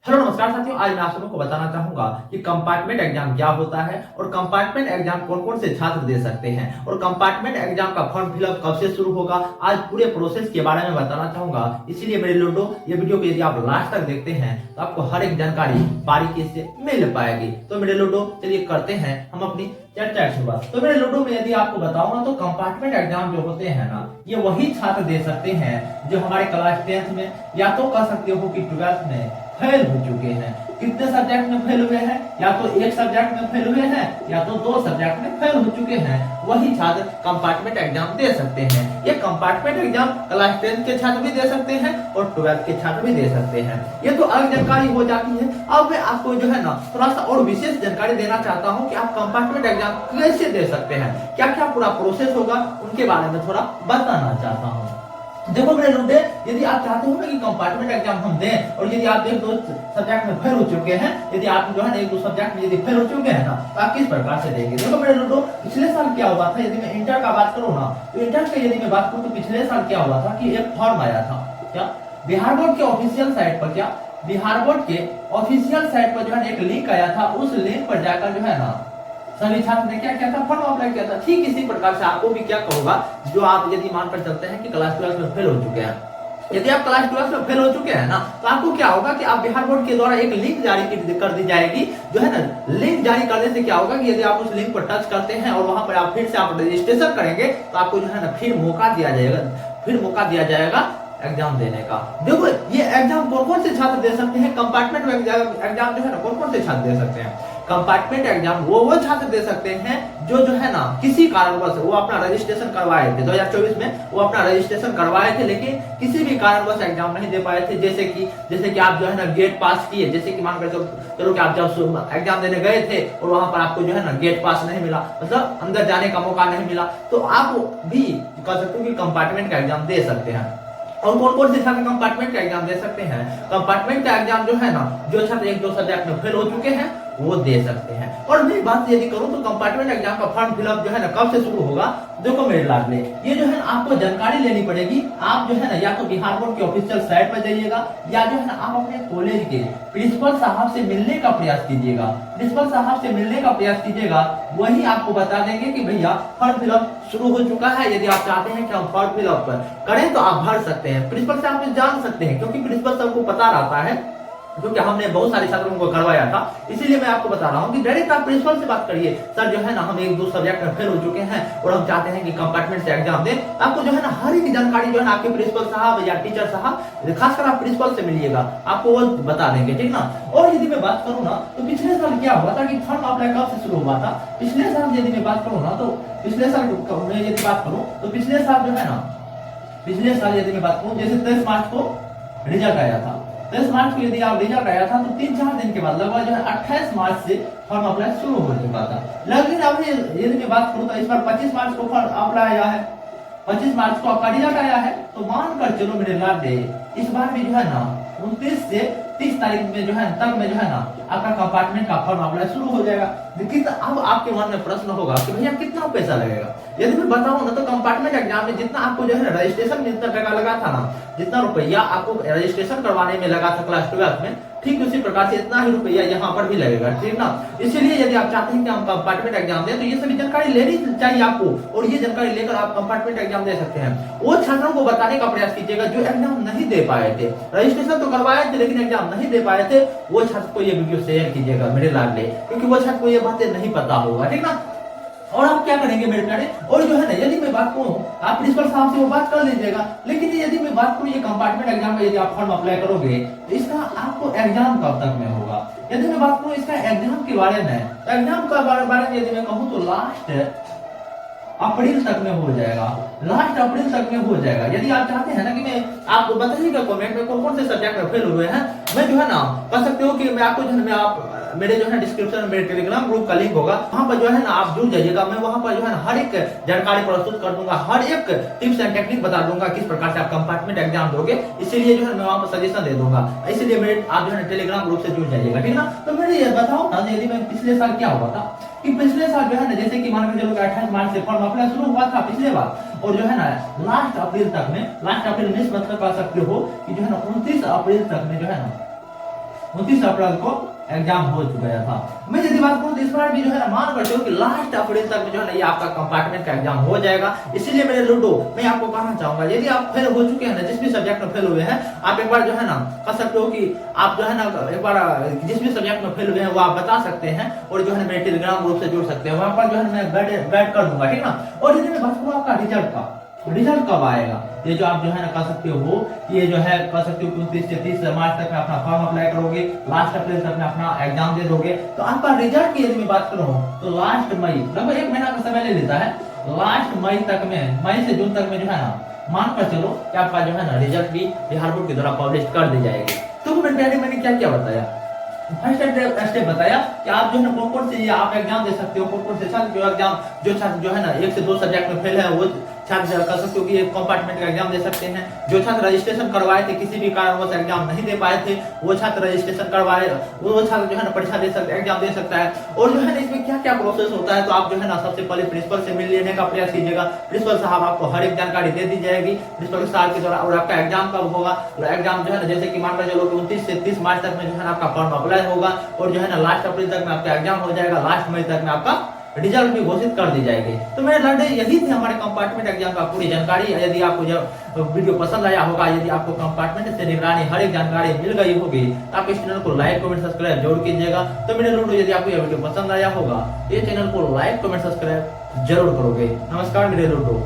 Hello नमस्कार साथियों, आज मैं आप सबको बताना चाहूंगा कि कंपार्टमेंट एग्जाम क्या होता है और कंपार्टमेंट एग्जाम कौन कौन से छात्र दे सकते हैं और कंपार्टमेंट एग्जाम का फॉर्म फिलअप कब से शुरू होगा। आज पूरे प्रोसेस के बारे में बताना चाहूंगा, इसीलिए मेरे लोगों ये वीडियो को यदि आप लास्ट तक देखते हैं तो आपको हर एक जानकारी बारीकी से मिल पाएगी। तो मेरे लोगों चलिए करते हैं हम अपनी चर्चा की शुरुआत। तो मेरे लोगों में यदि आपको बताऊं ना तो कंपार्टमेंट एग्जाम जो होते हैं ना, ये वही छात्र दे सकते हैं जो हमारे क्लास 10th में या तो कह सकते हो कि 12th में फेल हो चुके हैं। कितने सब्जेक्ट में फेल हुए हैं? या तो एक सब्जेक्ट में फेल हुए हैं या तो दो सब्जेक्ट में फेल हो चुके हैं, वही छात्र कंपार्टमेंट एग्जाम दे सकते हैं। ये कंपार्टमेंट एग्जाम क्लास 10 के छात्र भी दे सकते हैं और 12th के छात्र भी दे सकते हैं। ये तो अलग जानकारी हो जाती है। अब मैं आपको जो है ना थोड़ा सा और विशेष जानकारी देना चाहता हूँ कि आप कंपार्टमेंट एग्जाम कैसे दे सकते हैं, क्या क्या पूरा प्रोसेस होगा, उनके बारे में थोड़ा बताना चाहता हूँ। देखो मेरे लोग, यदि आप चाहते हो ना कि कंपार्टमेंट एग्जाम हम दें और यदि आप एक दो सब्जेक्ट में फेल हो चुके हैं, यदि आप जो है ना एक दो सब्जेक्ट में यदि फेल हो चुके हैं ना, तो आप किस प्रकार से देंगे। देखो मेरे लोग, पिछले साल क्या हुआ था, यदि मैं इंटर का बात करूँ ना तो इंटर का यदि मैं बात करूँ तो पिछले साल क्या हुआ था कि एक फॉर्म आया था, क्या बिहार बोर्ड के ऑफिशियल साइट पर, क्या बिहार बोर्ड के ऑफिशियल साइट पर जो है एक लिंक आया था। उस लिंक पर जाकर जो है ना सभी छात्र ने क्या किया था, फॉर्म अप्लाई किया था। ठीक इसी प्रकार से आपको भी क्या कहूंगा, जो आप यदि मानकर चलते हैं कि क्लास 12 में फेल हो चुके हैं, यदि आप क्लास 12 में फेल हो चुके हैं ना, तो आपको क्या होगा कि आप बिहार बोर्ड के द्वारा एक लिंक जारी कर दी जाएगी। जो है ना लिंक जारी करने से क्या होगा कि यदि आप उस लिंक पर टच करते हैं और वहां पर आप फिर से आप रजिस्ट्रेशन करेंगे तो आपको जो है ना फिर मौका दिया जाएगा एग्जाम देने का। देखो ये एग्जाम कौन कौन से छात्र दे सकते हैं, कंपार्टमेंट एग्जाम जो है ना कौन कौन से छात्र दे सकते हैं। कंपार्टमेंट एग्जाम वो छात्र दे सकते हैं जो है ना किसी कारणवश वो अपना रजिस्ट्रेशन करवाए थे 2024 में, वो अपना रजिस्ट्रेशन करवाए थे लेकिन किसी भी कारणवश एग्जाम नहीं दे पाए थे। जैसे कि आप जो है ना गेट पास किए, जैसे कि मानकर चलो कि आप जब एग्जाम देने गए थे और वहां पर आपको जो है ना गेट पास नहीं मिला, मतलब अंदर जाने का मौका नहीं मिला, तो आप भी कह सकते हो कि कंपार्टमेंट का एग्जाम दे सकते हैं। और कौन कौन से छात्र कंपार्टमेंट का एग्जाम दे सकते हैं? कंपार्टमेंट का एग्जाम जो है ना, जो छात्र एक दो सब्जेक्ट में फेल हो चुके हैं वो दे सकते हैं। और मेरी बात यदि करूं तो कंपार्टमेंट एग्जाम का फॉर्म फिलअप जो है ना कब से शुरू होगा। देखो मेरे लाडले, ये जो है ना आपको जानकारी लेनी पड़ेगी। आप जो है ना या तो बिहार बोर्ड के ऑफिशियल साइट पर जाइएगा या जो है ना आप अपने कॉलेज के प्रिंसिपल साहब से मिलने का प्रयास कीजिएगा। प्रिंसिपल साहब से मिलने का प्रयास कीजिएगा, वही आपको बता देंगे कि भैया फॉर्म फिलअप शुरू हो चुका है। यदि आप चाहते हैं कि हम फॉर्म फिलअप करें तो आप भर सकते हैं। प्रिंसिपल से आप जान सकते हैं क्योंकि प्रिंसिपल साहब को पता रहता है, क्योंकि हमने बहुत सारे छात्रों को करवाया था, इसीलिए मैं आपको बता रहा हूँ कि डायरेक्ट आप प्रिंसिपल से बात करिए। सर जो है ना हम एक दो सब्जेक्ट में फेल हो चुके हैं और हम चाहते हैं कि कंपार्टमेंट से एग्जाम दें। आपको जो है ना हर एक जानकारी जो है ना आपके प्रिंसिपल साहब या टीचर साहब, खासकर आप प्रिंसिपल से मिलिएगा, आपको वो बता देंगे, ठीक ना। और यदि मैं बात करूँ ना तो पिछले साल क्या हुआ था कि फॉर्म अप्लाई कब से शुरू हुआ था। पिछले साल यदि मैं बात करूँ ना तो पिछले साल मैं यदि बात करूँ तो पिछले साल जो है ना, पिछले साल यदि मैं बात करूँ जैसे 23 मार्च को रिजल्ट आया था। 23 मार्च को यदि आप रिजल्ट आया था तो 3-4 दिन के बाद लगभग जो है 28 मार्च से फॉर्म अप्लाई शुरू हो चुका था। लेकिन अब यदि मैं बात करूं तो इस बार 25 मार्च को फॉर्म अप्लाई आया है, 25 मार्च को आपका रिजल्ट आया है। तो मानकर चलो मेरे लाडले, इस बार भी जो है ना 29 से 30 तारीख में जो है तक में जो है ना आपका कंपार्टमेंट का फॉर्म अप्लाई शुरू हो जाएगा। लेकिन अब आपके मन में प्रश्न होगा कि भैया कितना पैसा लगेगा। यदि मैं बताऊं ना तो कंपार्टमेंट एग्जाम में जितना आपको जो है रजिस्ट्रेशन में जितना टका लगा था ना, जितना रुपया आपको रजिस्ट्रेशन करवाने में लगा था क्लास 12 में, ठीक उसी प्रकार से इतना ही रुपया यहाँ पर भी लगेगा, ठीक ना। इसीलिए यदि आप चाहते हैं कि हम कंपार्टमेंट एग्जाम दें तो ये सभी जानकारी लेनी चाहिए आपको, और ये जानकारी लेकर आप कंपार्टमेंट एग्जाम दे सकते हैं। वो छात्रों को बताने का प्रयास कीजिएगा जो एग्जाम नहीं दे पाए थे, रजिस्ट्रेशन तो करवाए थे लेकिन एग्जाम नहीं दे पाए थे, वो छात्र को ये वीडियो शेयर कीजिएगा मेरे लाडले, क्योंकि वो छात्र को ये बातें नहीं पता होगा, ठीक ना। और आप क्या करेंगे मेरे प्यारे, और जो है ना यदि मैं बात करूं आप प्रिंसिपल साहब से वो बात कर लीजिएगा। लेकिन यदि मैं बात करूं ये कंपार्टमेंट एग्जाम का यदि आप फॉर्म अप्लाई करोगे तो इसका आपको एग्जाम कब तक में होगा। यदि मैं बात करूं इसका एग्जाम के बारे में, एग्जाम का बारे में यदि मैं कहूं तो लास्ट अप्रैल तक में हो जाएगा, लास्ट अप्रैल तक में हो जाएगा। यदि आप चाहते हैं ना कि मैं आपको बताइएगा कमेंट में कौन कौन से सब्जेक्ट में फेल हुए हैं, मैं जो है ना कह सकते हो कि मैं आपको जो है मैं आप मेरे जो है डिस्क्रिप्शन में मेरे टेलीग्राम ग्रुप का लिंक होगा, वहां पर जो है ना आप जुड़ जाइएगा। मैं वहां पर जो है ना हर एक जानकारी प्रस्तुत कर दूंगा, हर एक टिप्स एंड टेक्निक बता दूंगा किस प्रकार से आप कंपार्टमेंट एग्जाम दोगे। इसीलिए जो है मैं वहां पर सजेशन दे दूंगा, इसलिए मेरे आप जो है टेलीग्राम ग्रुप से जुड़ जाइएगा, ठीक ना। तो मेरे ये बताओ ना यदि मैं पिछले साल क्या हुआ था कि पिछले साल जो है ना जैसे कि मान के चलो 28 मार्च से फॉर्म अप्लाई शुरू हुआ था पिछले बार, और जो है ना लास्ट अप्रैल तक में, लास्ट अप्रैल में मतलब कह सकते हो कि जो है ना 29 अप्रैल तक में जो है ना 29 अप्रैल को एग्जाम हो चुका था। मैं यदि बात करूं तो इस बार भी जो है ना मान कर चलो कि लास्ट अप्रैल तक में जो है ना ये आपका कंपार्टमेंट का एग्जाम हो जाएगा। इसीलिए मेरे लूडो मैं आपको कहना चाहूंगा, यदि आप फेल हो चुके हैं ना, जिस भी सब्जेक्ट में फेल हुए हैं, आप एक बार जो है ना कह सकते हो कि आप जो है ना एक बार जिस भी सब्जेक्ट में फेल हुए हैं वो आप बता सकते हैं और जो है मेरे टेलीग्राम ग्रुप से जुड़ सकते हैं, वहां पर जो है मैं गाइड कर दूंगा, ठीक ना। और यदि मैं बात करूं आपका रिजल्ट कब आएगा, ये जो आप जो है ना कह सकते हो, ये जो है कह सकते हो 29 से 30 मार्च तक में अपना फॉर्म अप्लाई करोगे, लास्ट अप्रैल तक में अपना एग्जाम दे दोगे, तो आपका रिजल्ट की यदि मैं बात करूं तो लास्ट मई, लगभग 1 महीना का समय ले लेता है, लास्ट मई तक में, मई से जून तक में जो है ना मान कर चलो कि आपका जो है ना रिजल्ट भी बिहार बोर्ड के द्वारा पब्लिश कर दी जाएगी। तो मैंने क्या क्या बताया, फर्स्ट स्टेप बताया कि आप जो है ना कौन से आप एग्जाम दे सकते हो, कौन से छात्र जो छात्र जो है ना 1 से 2 सब्जेक्ट में फेल है वो छात्र कर सकते हो कि ये कंपार्टमेंट का एग्जाम दे सकते हैं। जो छात्र रजिस्ट्रेशन करवाए थे, किसी भी कारणवश एग्जाम नहीं दे पाए थे, वो छात्र रजिस्ट्रेशन करवाए, वो छात्र जो है ना परीक्षा दे सकते, एग्जाम दे सकता है। और जो है ना इसमें क्या क्या प्रोसेस होता है, तो आप जो है ना सबसे पहले प्रिंसिपल से मिल लेने का प्रयास कीजिएगा। प्रिंसिपल साहब आपको हर एक जानकारी दे दी जाएगी प्रिंसिपल साहब के द्वारा। और आपका एग्जाम कब होगा, और एग्जाम जो है ना जैसे कि मान कर चलो कि 29 से 30 मार्च तक में जो है ना आपका फॉर्म अप्लाई होगा और जो है ना लास्ट अप्रैल तक में आपका एग्जाम हो जाएगा, लास्ट मई तक में आपका रिजल्ट भी घोषित कर दी जाएगी। तो मेरे लड़े यही थे हमारे कंपार्टमेंट एग्जाम का पूरी जानकारी। यदि आपको जब वीडियो पसंद आया होगा, यदि आपको कंपार्टमेंट से निगरानी हर एक जानकारी मिल गई होगी, तो आप इस चैनल को लाइक कमेंट सब्सक्राइब जरूर कीजिएगा। तो मेरे लूडो यदि आपको यह वीडियो पसंद आया होगा, ये चैनल को लाइक कमेंट सब्सक्राइब जरूर करोगे। नमस्कार मेरे लूडो।